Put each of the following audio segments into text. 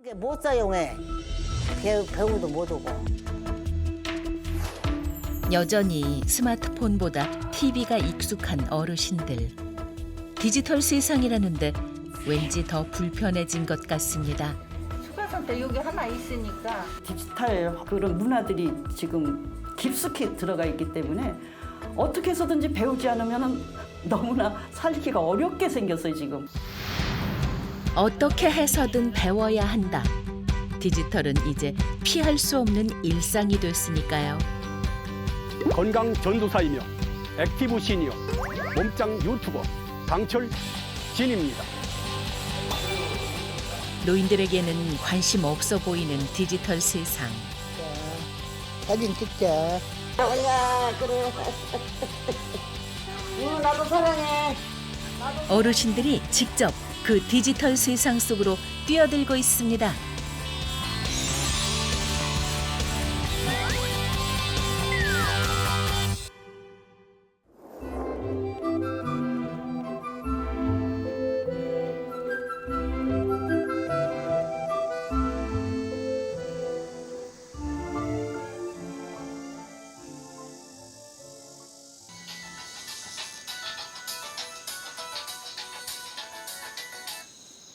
이게 못 사용해. 배우도 못 오고. 여전히 스마트폰보다 TV가 익숙한 어르신들. 디지털 세상이라는데 왠지 더 불편해진 것 같습니다. 휴가선때 여기 하나 있으니까 디지털 그런 문화들이 지금 깊숙이 들어가 있기 때문에 어떻게 해서든지 배우지 않으면 너무나 살기가 어렵게 생겼어요, 지금. 어떻게 해서든 배워야 한다. 디지털은 이제 피할 수 없는 일상이 됐으니까요. 건강 전도사이며 액티브 시니어 몸짱 유튜버 강철 진입니다. 노인들에게는 관심 없어 보이는 디지털 세상. 사진 찍자. 야, 그래. 나도 사랑해. 어르신들이 직접 그 디지털 세상 속으로 뛰어들고 있습니다.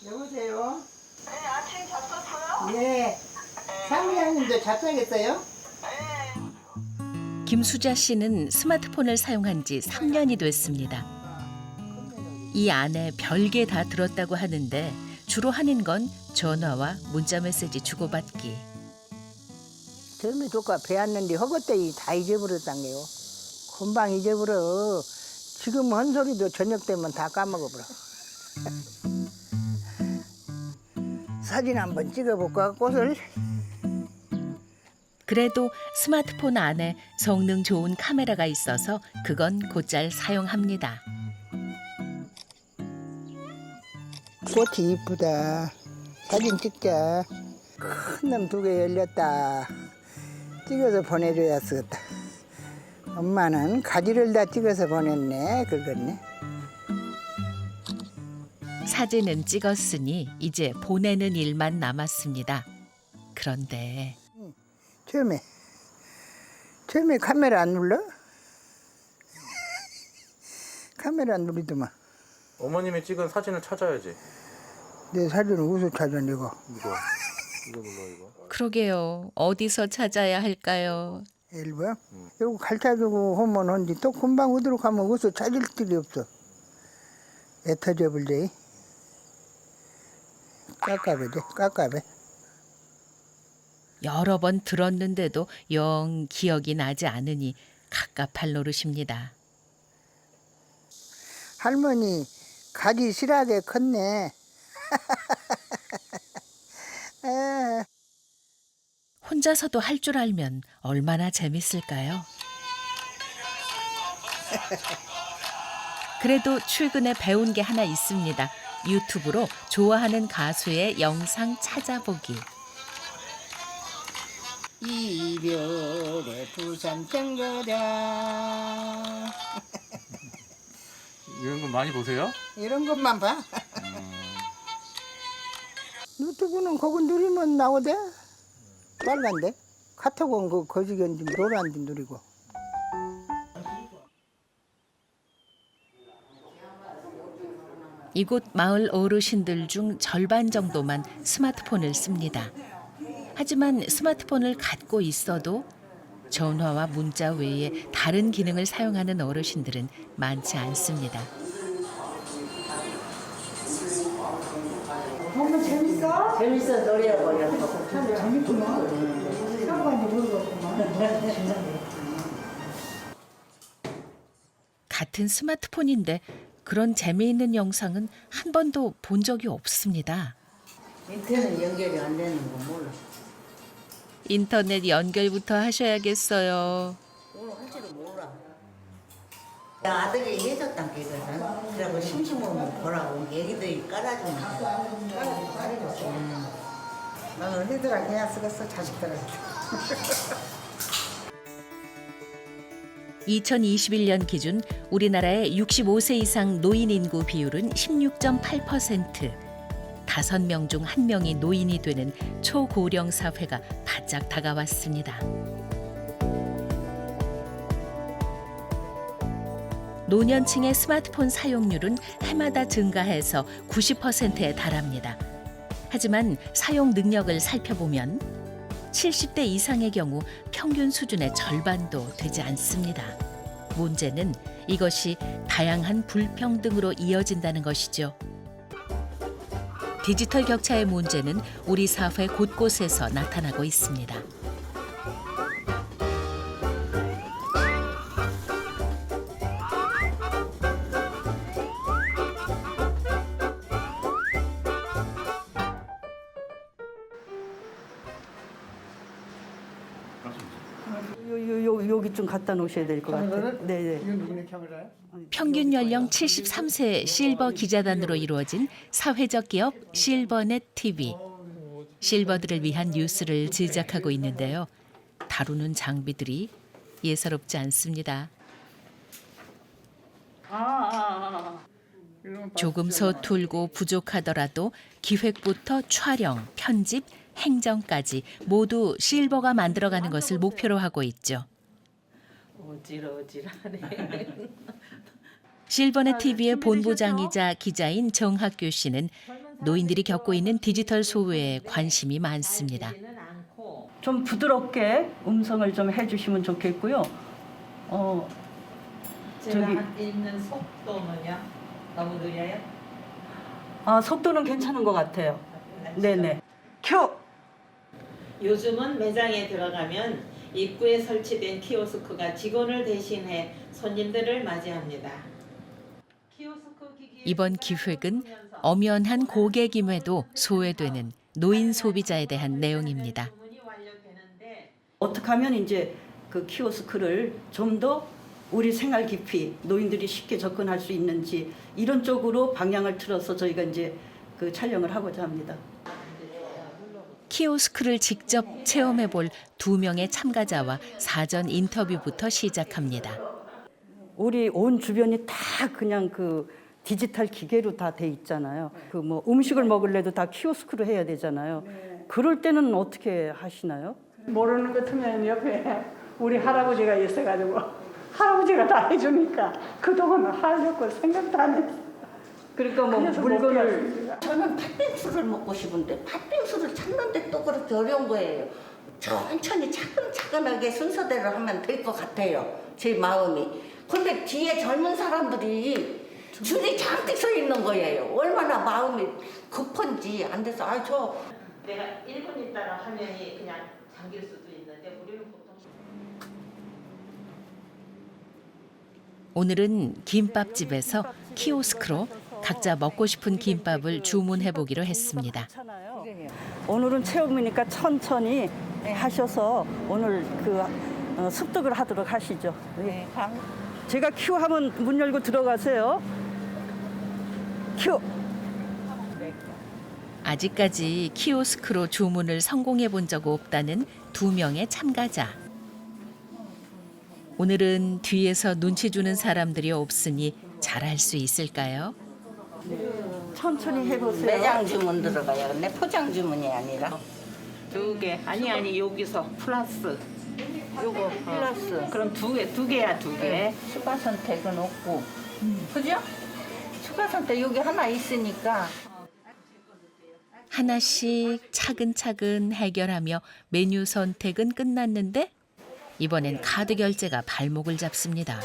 여보세요? 네, 아침 잡섰어요? 네. 사무장님도 잡사겠어요? 김수자 씨는 스마트폰을 사용한 지 3년이 됐습니다. 이 안에 별게 다 들었다고 하는데 주로 하는 건 전화와 문자 메시지 주고받기. 처음에 조카 배웠는데 허것대이 다 잊어버렸단 게요. 금방 잊어버려. 지금 한 소리도 저녁 되면 다 까먹어버려. 사진 한번 찍어볼까, 꽃을? 그래도 스마트폰 안에 성능 좋은 카메라가 있어서 그건 곧잘 사용합니다. 꽃이 이쁘다. 사진 찍자. 큰 놈 2개 열렸다. 찍어서 보내줘야 쓰겠다. 엄마는 가지를 다 찍어서 보냈네. 긁었네. 사진은 찍었으니 이제 보내는 일만 남았습니다. 그런데 처음에 카메라 안 눌러? 카메라 안 누르더만. 어머님이 찍은 사진을 찾아야지. 내 사진을 어디서 찾아, 내가? 이거 눌러 이거. 그러게요. 어디서 찾아야 할까요? 앨범? 이거 갈차주고 하면 한지 또 금방 어디로 가면 어디서 찾을 길이 없어. 애 터져버려. 깝깝해. 여러 번 들었는데도 영 기억이 나지 않으니 갑갑할 노릇입니다. 할머니 가지 실하게 컸네. 아, 혼자서도 할 줄 알면 얼마나 재밌을까요? 그래도 최근에 배운 게 하나 있습니다. 유튜브로 좋아하는 가수의 영상 찾아보기. 이별의 부산 정거장 이런 거 많이 보세요? 이런 것만 봐. 유튜브는 그거 누르면 나오대. 빨간데? 카톡은 그 거시기인지 노란지 누리고. 이곳 마을 어르신들 중 절반 정도만 스마트폰을 씁니다. 하지만 스마트폰을 갖고 있어도 전화와 문자 외에 다른 기능을 사용하는 어르신들은 많지 않습니다. 너무 재밌어? 재밌어, 노래 보려고. 참 재밌구만. 같은 스마트폰인데 그런 재미있는 영상은 한 번도 본 적이 없습니다. 인터넷 연결이 안 되는 거 몰라. 인터넷 연결부터 하셔야겠어요. 오늘 할 줄을 몰라. 아들이 해줬단 게거든. 그래고 심심하면 보라고 애기들이 깔아주는 거. 깔아줬어. 나는 애들아 그냥 쓰겠어, 자식들한테. 2021년 기준 우리나라의 65세 이상 노인 인구 비율은 16.8%. 5명 중 1명이 노인이 되는 초고령 사회가 바짝 다가왔습니다. 노년층의 스마트폰 사용률은 해마다 증가해서 90%에 달합니다. 하지만 사용 능력을 살펴보면 70대 이상의 경우 평균 수준의 절반도 되지 않습니다. 문제는 이것이 다양한 불평등으로 이어진다는 것이죠. 디지털 격차의 문제는 우리 사회 곳곳에서 나타나고 있습니다. 여기 좀 갖다 놓으셔야 될 것 같아요. 네. 평균 연령 73세 실버 기자단으로 이루어진 사회적 기업 실버넷 TV. 실버들을 위한 뉴스를 제작하고 있는데요. 다루는 장비들이 예사롭지 않습니다. 조금 서툴고 부족하더라도 기획부터 촬영, 편집, 행정까지 모두 실버가 만들어가는 것을 목표로 하고 있죠. 어지러지하네. 실버넷 TV의 본부장이자 기자인 정학규 씨는 노인들이 겪고 있는 디지털 소외에 관심이 많습니다. 좀 부드럽게 음성을 좀 해주시면 좋겠고요. 제가 읽는 속도는요? 너무 느려요? 속도는 괜찮은 것 같아요. 네네. 큐! 요즘은 매장에 들어가면 입구에 설치된 키오스크가 직원을 대신해 손님들을 맞이합니다. 이번 기획은 엄연한 고객임에도 소외되는 노인 소비자에 대한 내용입니다. 어떻게 하면 이제 그 키오스크를 좀 더 우리 생활 깊이 노인들이 쉽게 접근할 수 있는지 이런 쪽으로 방향을 틀어서 저희가 이제 그 촬영을 하고자 합니다. 키오스크를 직접 체험해 볼 2명의 참가자와 사전 인터뷰부터 시작합니다. 우리 온 주변이 다 그냥 그 디지털 기계로 다 돼 있잖아요. 그 뭐 음식을 먹을래도 다 키오스크로 해야 되잖아요. 그럴 때는 어떻게 하시나요? 모르는 것 같으면 옆에 우리 할아버지가 있어가지고 할아버지가 다 해주니까 그동안 하려고 생각도 안 했어요. 그러니까 뭐 물건을 저는 팥빙수를 먹고 싶은데 팥빙수를 찾는데 또 그렇게 어려운 거예요. 천천히 차근차근하게 순서대로 하면 될 것 같아요. 제 마음이. 근데 뒤에 젊은 사람들이 줄이 잔뜩 서 있는 거예요. 얼마나 마음이 급한지 안 돼서 내가 1분 있다가 화면이 그냥 잠길 수도 있는데 우리는 보통 오늘은 김밥집에서 키오스크로 각자 먹고 싶은 김밥을 주문해 보기로 했습니다. 오늘은 체험이니까 천천히 하셔서 오늘 그 습득을 하도록 하시죠. 네, 제가 큐 하면 문 열고 들어가세요. 큐. 아직까지 키오스크로 주문을 성공해 본 적 없다는 2명의 참가자. 오늘은 뒤에서 눈치 주는 사람들이 없으니 잘할 수 있을까요? 천천히 해보세요. 매장 주문 들어가요. 근데 포장 주문이 아니라. 2개. 아니 여기서 플러스. 요거 플러스. 그럼 2개야 2개. 추가 선택은 없고. 그죠? 추가 선택 여기 하나 있으니까. 하나씩 차근차근 해결하며 메뉴 선택은 끝났는데 이번엔 카드 결제가 발목을 잡습니다.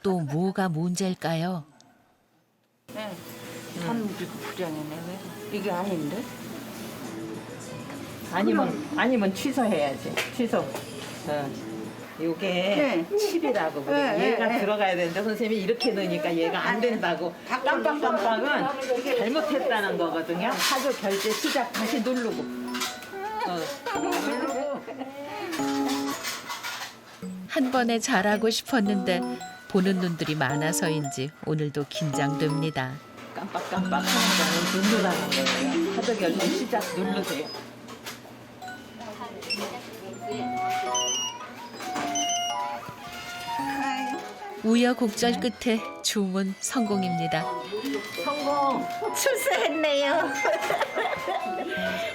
또 뭐가 문제일까요? 네. 선물이 부정이네. 왜? 이게 아닌데? 아니면 취소해야지. 취소. 요게 칩이라고 그래. 얘가 들어가야 되는데 선생님이 이렇게 넣으니까 얘가 안 된다고. 깜빡깜빡은 잘못했다는 거거든요. 카드 결제 시작 다시 누르고. 한 번에 잘하고 싶었는데 보는 눈들이 많아서인지 오늘도 긴장됩니다. 깜빡깜빡 하는 거는 누르라는 거예요. 카드 결제 시작 누르세요. 우여곡절 끝에 주문 성공입니다. 성공. 출세했네요.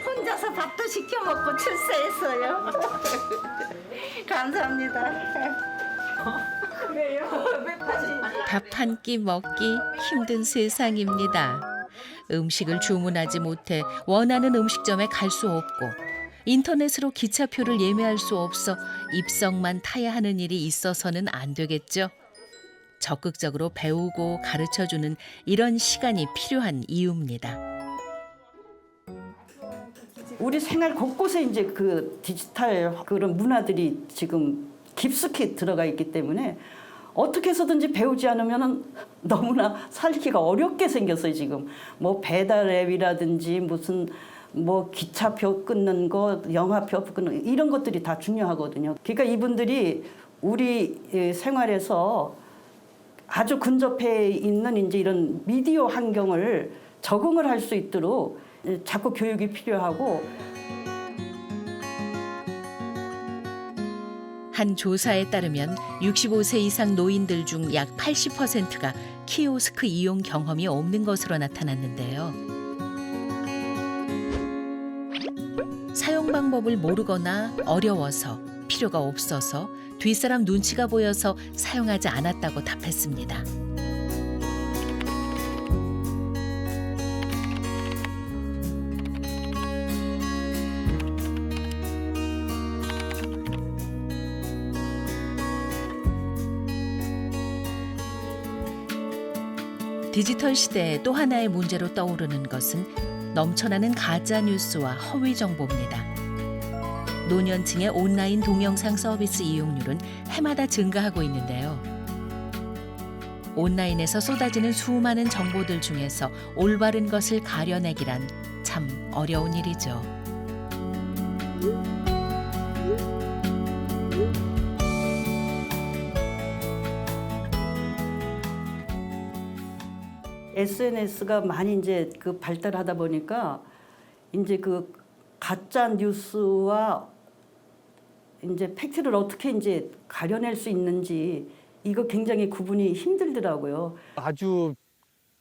혼자서 밥도 시켜 먹고 출세했어요. 감사합니다. 밥 한 끼 먹기 힘든 세상입니다. 음식을 주문하지 못해 원하는 음식점에 갈 수 없고 인터넷으로 기차표를 예매할 수 없어 입석만 타야 하는 일이 있어서는 안 되겠죠. 적극적으로 배우고 가르쳐주는 이런 시간이 필요한 이유입니다. 우리 생활 곳곳에 이제 그 디지털 그런 문화들이 지금 깊숙이 들어가 있기 때문에 어떻게 해서든지 배우지 않으면 너무나 살기가 어렵게 생겼어요, 지금. 뭐 배달 앱이라든지 무슨 뭐 기차표 끊는 거, 영화표 끊는 거, 이런 것들이 다 중요하거든요. 그러니까 이분들이 우리 생활에서 아주 근접해 있는 이제 이런 미디어 환경을 적응을 할 수 있도록 자꾸 교육이 필요하고, 한 조사에 따르면 65세 이상 노인들 중 약 80%가 키오스크 이용 경험이 없는 것으로 나타났는데요. 사용 방법을 모르거나 어려워서, 필요가 없어서, 뒷사람 눈치가 보여서 사용하지 않았다고 답했습니다. 디지털 시대의 또 하나의 문제로 떠오르는 것은 넘쳐나는 가짜 뉴스와 허위 정보입니다. 노년층의 온라인 동영상 서비스 이용률은 해마다 증가하고 있는데요. 온라인에서 쏟아지는 수많은 정보들 중에서 올바른 것을 가려내기란 참 어려운 일이죠. SNS가 많이 이제 그 발달하다 보니까 이제 그 가짜 뉴스와 이제 팩트를 어떻게 이제 가려낼 수 있는지 이거 굉장히 구분이 힘들더라고요. 아주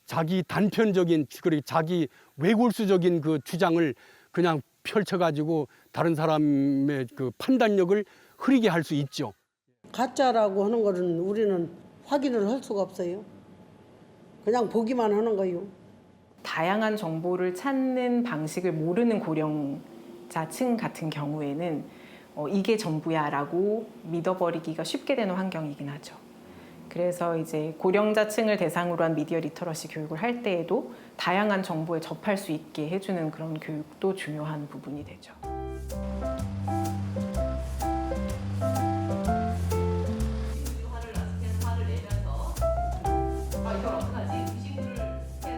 자기 단편적인 그리고 자기 외골수적인 그 주장을 그냥 펼쳐가지고 다른 사람의 그 판단력을 흐리게 할 수 있죠. 가짜라고 하는 거는 우리는 확인을 할 수가 없어요. 그냥 보기만 하는 거요. 다양한 정보를 찾는 방식을 모르는 고령자층 같은 경우에는 이게 전부야라고 믿어버리기가 쉽게 되는 환경이긴 하죠. 그래서 이제 고령자층을 대상으로 한 미디어 리터러시 교육을 할 때에도 다양한 정보에 접할 수 있게 해주는 그런 교육도 중요한 부분이 되죠.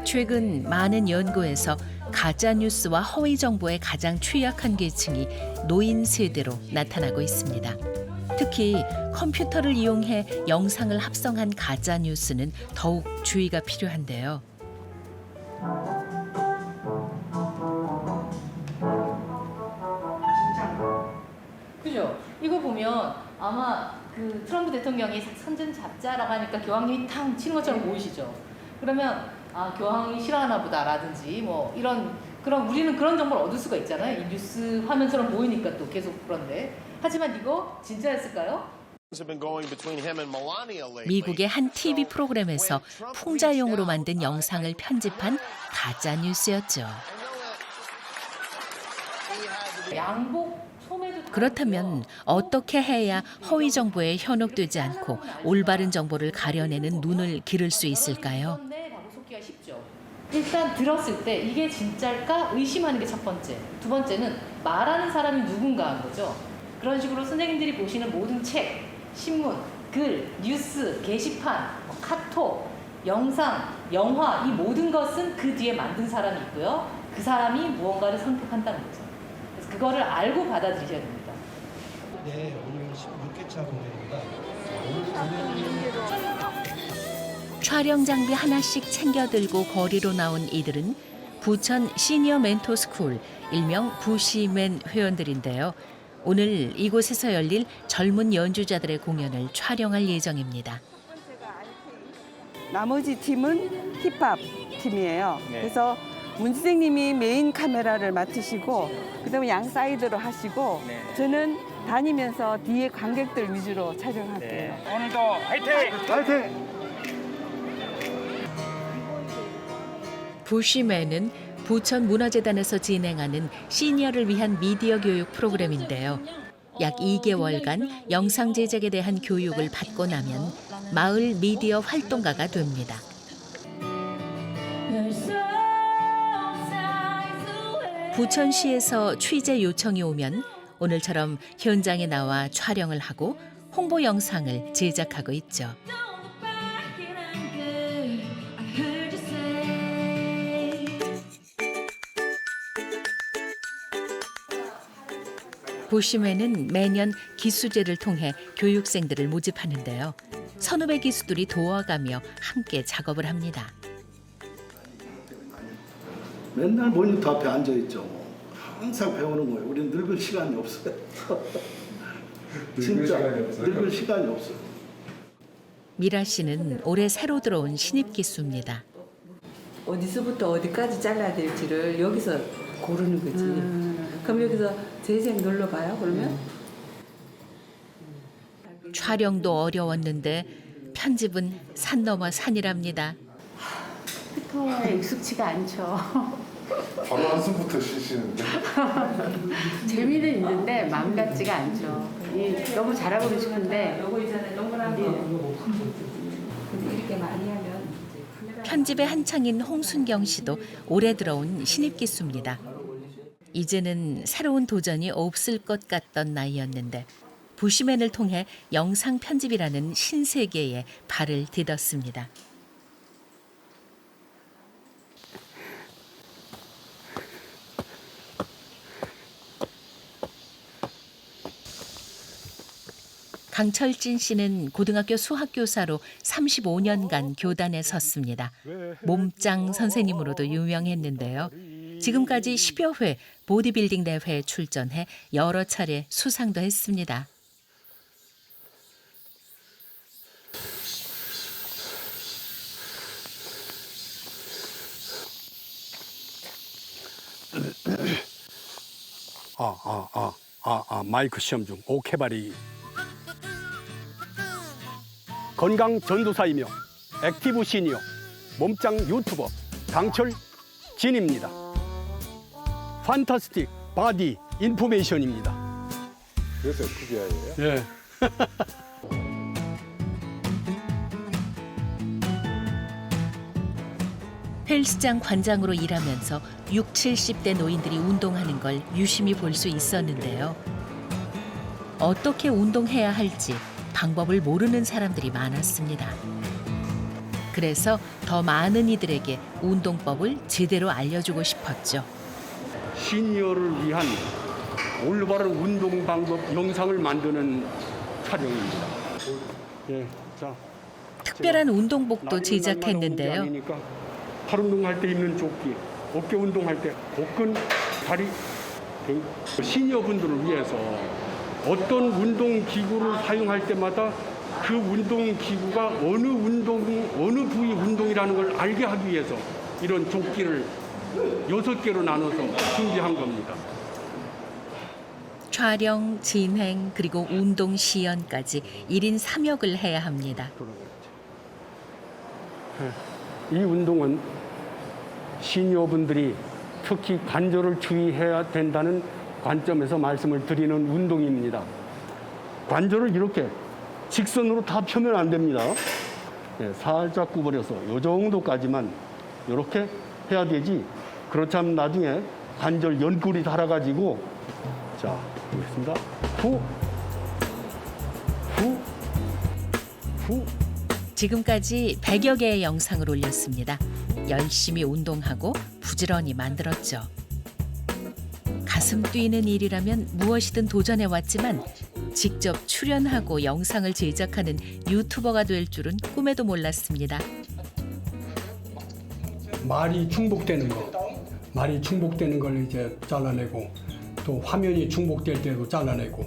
최근 많은 연구에서 가짜 뉴스와 허위 정보에 가장 취약한 계층이 노인 세대로 나타나고 있습니다. 특히 컴퓨터를 이용해 영상을 합성한 가짜 뉴스는 더욱 주의가 필요한데요. 그죠? 이거 보면 아마 그 트럼프 대통령이 선전 잡자라고 하니까 교황님이 탕 치는 것처럼 보이시죠? 그러면 아 교황이 싫어하나 보다라든지 뭐 이런 그런 우리는 그런 정보를 얻을 수가 있잖아요. 이 뉴스 화면처럼 보이니까 또 계속 그런데 하지만 이거 진짜였을까요? 미국의 한 TV 프로그램에서 풍자용으로 만든 영상을 편집한 가짜 뉴스였죠. 양복 소매도 그렇다면 어떻게 해야 허위 정보에 현혹되지 않고 올바른 정보를 가려내는 눈을 기를 수 있을까요? 속기가 쉽죠. 일단 들었을 때 이게 진짜일까 의심하는 게 첫 번째. 두 번째는 말하는 사람이 누군가 한 거죠. 그런 식으로 선생님들이 보시는 모든 책, 신문, 글, 뉴스, 게시판, 카톡, 영상, 영화 이 모든 것은 그 뒤에 만든 사람이 있고요. 그 사람이 무언가를 선택한다는 거죠. 그래서 그거를 알고 받아들이셔야 됩니다. 네, 오늘 16회차 공연입니다. 촬영 장비 하나씩 챙겨 들고 거리로 나온 이들은 부천 시니어 멘토 스쿨, 일명 부시맨 회원들인데요. 오늘 이곳에서 열릴 젊은 연주자들의 공연을 촬영할 예정입니다. 나머지 팀은 힙합 팀이에요. 네. 그래서 문 선생님이 메인 카메라를 맡으시고 그다음에 양 사이드로 하시고 네. 저는 다니면서 뒤에 관객들 위주로 촬영할게요. 오늘도 화이팅! 화이팅! 부시맨은 부천 문화재단에서 진행하는 시니어를 위한 미디어 교육 프로그램인데요. 약 2개월간 영상 제작에 대한 교육을 받고 나면 마을 미디어 활동가가 됩니다. 부천시에서 취재 요청이 오면 오늘처럼 현장에 나와 촬영을 하고 홍보 영상을 제작하고 있죠. 부시맨은 매년 기수제를 통해 교육생들을 모집하는데요. 선후배 기수들이 도와가며 함께 작업을 합니다. 맨날 모니터 앞에 앉아있죠. 항상 배우는 거예요. 우리는 늙을 시간이 없어요. 진짜 늙을 시간이 없어요. 미라 씨는 올해 새로 들어온 신입 기수입니다. 어디서부터 어디까지 잘라야 될지를 여기서 고르는 거지. 그럼 여기서 재생 눌러봐요, 그러면? 촬영도 어려웠는데 편집은 산 넘어 산이랍니다. 휘토에 익숙치가 않죠. 바로 한숨부터 쉬시는데. 재미는 있는데 마음 같지가 않죠. 너무 잘하고 싶은데 이렇게 많이 하면 편집에 한창인 홍순경 씨도 올해 들어온 신입 기수입니다. 이제는 새로운 도전이 없을 것 같던 나이였는데 부시맨을 통해 영상 편집이라는 신세계에 발을 디뎠습니다. 강철진 씨는 고등학교 수학교사로 35년간 교단에 섰습니다. 몸짱 선생님으로도 유명했는데요. 지금까지 10여 회 보디빌딩 대회에 출전해 여러 차례 수상도 했습니다. 마이크 시험 중 오케바리. 건강 전도사이며 액티브 시니어 몸짱 유튜버 강철진입니다. 판타스틱 바디 인포메이션입니다. 그래서 FBI예요? 네. 헬스장 관장으로 일하면서 60, 70대 노인들이 운동하는 걸 유심히 볼 수 있었는데요. 어떻게 운동해야 할지 방법을 모르는 사람들이 많았습니다. 그래서 더 많은 이들에게 운동법을 제대로 알려주고 싶었죠. 시니어를 위한 올바른 운동 방법 영상을 만드는 촬영입니다. 예, 자, 특별한 운동복도 제작했는데요. 팔 운동할 때 입는 조끼, 어깨 운동할 때 복근, 다리 등 시니어분들을 위해서 어떤 운동 기구를 사용할 때마다 그 운동 기구가 어느 부위 운동이라는 걸 알게 하기 위해서 이런 조끼를 6개로 나눠서 준비한 겁니다. 촬영, 진행, 그리고 운동 시연까지 1인 3역을 해야 합니다. 이 운동은 시니어분들이 특히 관절을 주의해야 된다는 관점에서 말씀을 드리는 운동입니다. 관절을 이렇게 직선으로 다 펴면 안 됩니다. 네, 살짝 구부려서 이 정도까지만 이렇게 해야 되지. 그렇다면 나중에 관절 연골이 달아가지고 자, 보겠습니다. 후, 후, 후. 지금까지 100여 개의 영상을 올렸습니다. 열심히 운동하고 부지런히 만들었죠. 가슴 뛰는 일이라면 무엇이든 도전해왔지만 직접 출연하고 영상을 제작하는 유튜버가 될 줄은 꿈에도 몰랐습니다. 말이 중복되는 걸 이제 잘라내고 또 화면이 중복될 때도 잘라내고.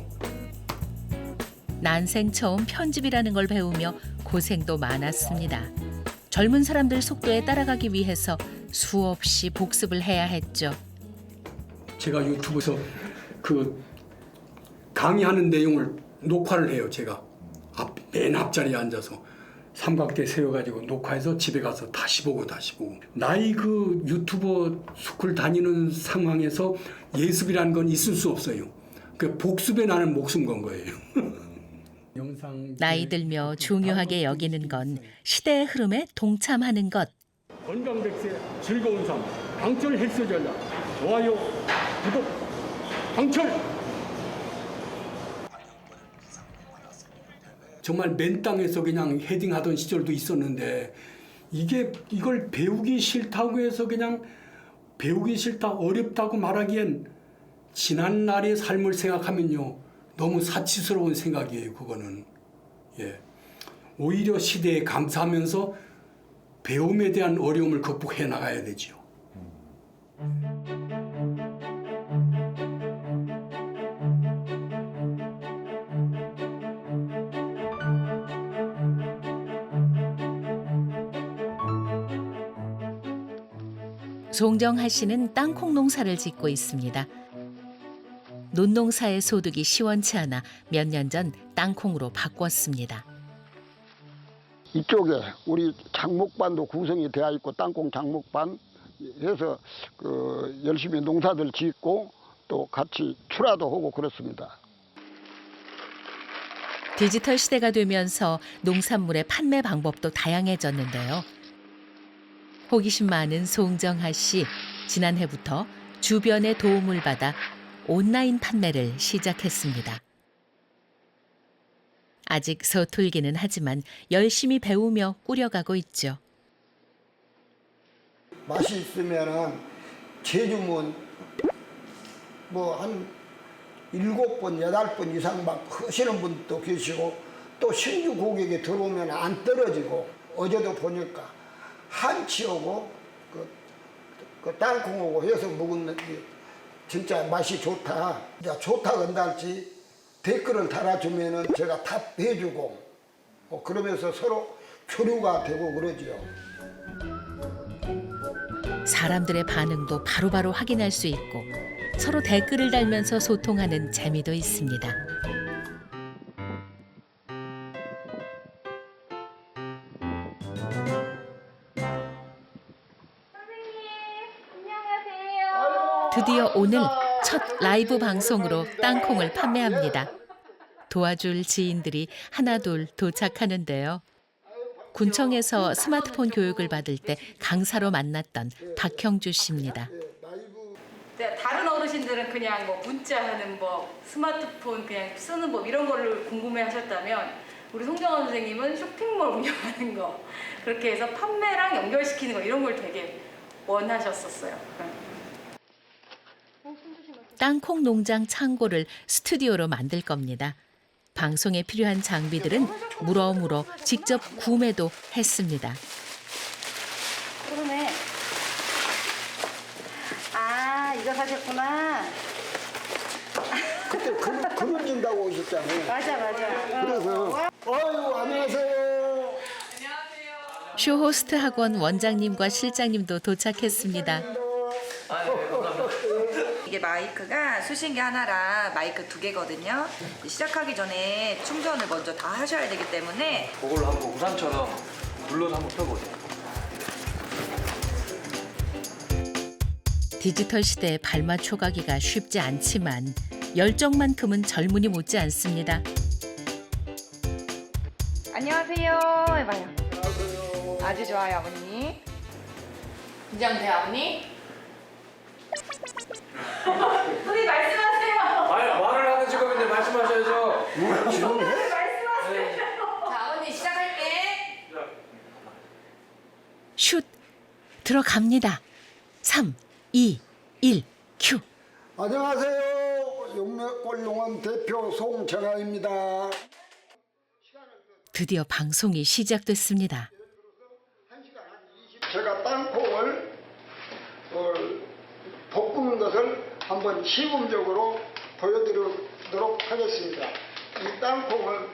난생 처음 편집이라는 걸 배우며 고생도 많았습니다. 젊은 사람들 속도에 따라가기 위해서 수없이 복습을 해야 했죠. 제가 유튜브에서 그 강의하는 내용을 녹화를 해요. 제가 맨 앞자리에 앉아서 삼각대 세워가지고 녹화해서 집에 가서 다시 보고 나이 그 유튜버 스쿨 다니는 상황에서 예습이라는 건 있을 수 없어요. 그 복습에 나는 목숨 건 거예요. 나이 들며 중요하게 여기는 건 시대의 흐름에 동참하는 것. 건강 100세 즐거운 삶 강철 헬스 전략 좋아요 구독 강철. 정말 맨 땅에서 그냥 헤딩하던 시절도 있었는데 이걸 배우기 싫다고 해서 그냥 배우기 싫다 어렵다고 말하기엔 지난 날의 삶을 생각하면요 너무 사치스러운 생각이에요. 그거는 오히려 시대에 감사하면서 배움에 대한 어려움을 극복해 나가야 되죠. 송정하 씨는 땅콩 농사를 짓고 있습니다. 논농사의 소득이 시원치 않아 몇 년 전 땅콩으로 바꿨습니다. 이쪽에 우리 장목반도 구성이 되어 있고 땅콩 장목반 해서 열심히 농사들 짓고 또 같이 출하도 하고 그렇습니다. 디지털 시대가 되면서 농산물의 판매 방법도 다양해졌는데요. 호기심 많은 송정하 씨, 지난해부터 주변의 도움을 받아 온라인 판매를 시작했습니다. 아직 서툴기는 하지만 열심히 배우며 꾸려가고 있죠. 맛이 있으면은 제주문 뭐 한 7번, 8번 이상 막 하시는 분도 계시고 또 신규 고객이 들어오면 안 떨어지고 어제도 보니까 한치하고 그 땅콩하고 해서 먹었는데 진짜 맛이 좋다. 이제 좋다 건달지 댓글을 달아주면은 제가 답해주고 그러면서 서로 교류가 되고 그러지요. 사람들의 반응도 바로바로 확인할 수 있고 서로 댓글을 달면서 소통하는 재미도 있습니다. 드디어 오늘 첫 라이브 방송으로 땅콩을 판매합니다. 도와줄 지인들이 하나둘 도착하는데요. 군청에서 스마트폰 교육을 받을 때 강사로 만났던 박형주 씨입니다. 다른 어르신들은 그냥 뭐 문자하는 법, 스마트폰 그냥 쓰는 법 이런 거를 궁금해하셨다면 우리 송정하 선생님은 쇼핑몰 운영하는 거 그렇게 해서 판매랑 연결시키는 거 이런 걸 되게 원하셨었어요. 땅콩 농장 창고를 스튜디오로 만들 겁니다. 방송에 필요한 장비들은 물어물어 직접 구매도 했습니다. 그러네. 아, 이거 사셨구나. 그때 그물 준다고 오셨잖아요. 맞아. 그래서 아유 안녕하세요. 쇼호스트 학원 원장님과 실장님도 도착했습니다. 이게 마이크가 수신기 하나라 마이크 2개거든요. 시작하기 전에 충전을 먼저 다 하셔야 되기 때문에 그걸로 한번 우산처럼 눌러서 한번 펴보세요. 디지털 시대에 발맞춰 가기가 쉽지 않지만 열정만큼은 젊은이 못지 않습니다. 안녕하세요 해봐요. 안녕하세요. 아주 좋아요 아버님. 긴장돼 아버님? 선생님 말씀하세요. 말을 하는 직업인데 말씀하셔야죠. 말씀하세요. 자 아버님 시작할게. 슛 들어갑니다. 3, 2, 1, 큐. 안녕하세요. 용매골농원 대표 송정하입니다. 드디어 방송이 시작됐습니다. 제가 땅콩을 볶는 것을 한번 시범적으로 보여드리도록 하겠습니다. 이 땅콩을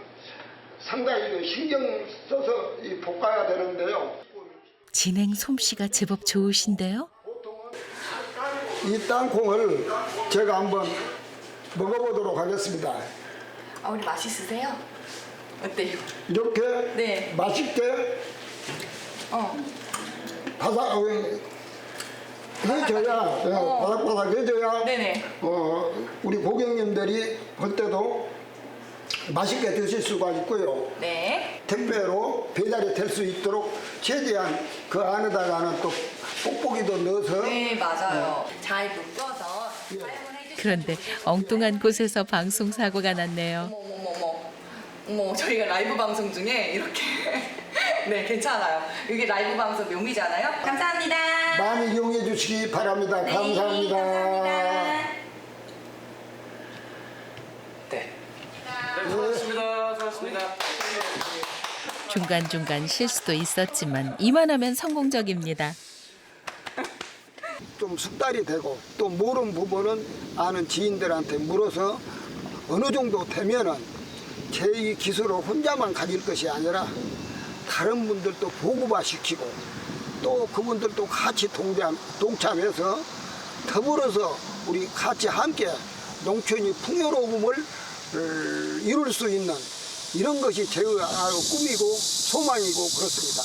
상당히 신경 써서 볶아야 되는데요. 진행 솜씨가 제법 좋으신데요. 이 땅콩을 제가 한번 먹어보도록 하겠습니다. 아, 우리 맛있으세요? 어때요? 이렇게 네. 맛있게 해줘야 바삭바삭 해줘야 네네. 우리 고객님들이 볼 때도 맛있게 드실 수가 있고요. 네. 택배로 배달이 될 수 있도록 최대한 그 안에다가는 또 뽁뽁이도 넣어서 네, 맞아요. 잘 묶어서 사용을 해주시면 그런데 엉뚱한 곳에서 방송 사고가 났네요. 어머, 저희가 라이브 방송 중에 이렇게 네, 괜찮아요. 이게 라이브 방송 묘미잖아요. 감사합니다. 많이 이용해 주시기 바랍니다. 네, 감사합니다. 감사합니다. 네, 수고하셨습니다. 수고하셨습니다. 중간중간 실수도 있었지만 이만하면 성공적입니다. 좀 숙달이 되고 또 모르는 부분은 아는 지인들한테 물어서 어느 정도 되면은 제 이 기술을 혼자만 가질 것이 아니라 다른 분들도 보고화 시키고 또 그분들도 같이 동참해서 더불어서 우리 같이 함께 농촌이 풍요로움을 이룰 수 있는 이런 것이 제 꿈이고 소망이고 그렇습니다.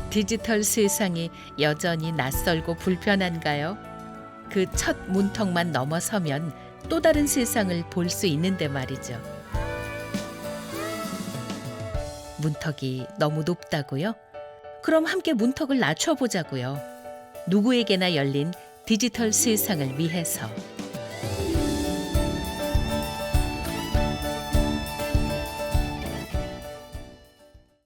디지털 세상이 여전히 낯설고 불편한가요? 그 첫 문턱만 넘어서면 또 다른 세상을 볼 수 있는데 말이죠. 문턱이 너무 높다고요? 그럼 함께 문턱을 낮춰보자고요. 누구에게나 열린 디지털 세상을 위해서.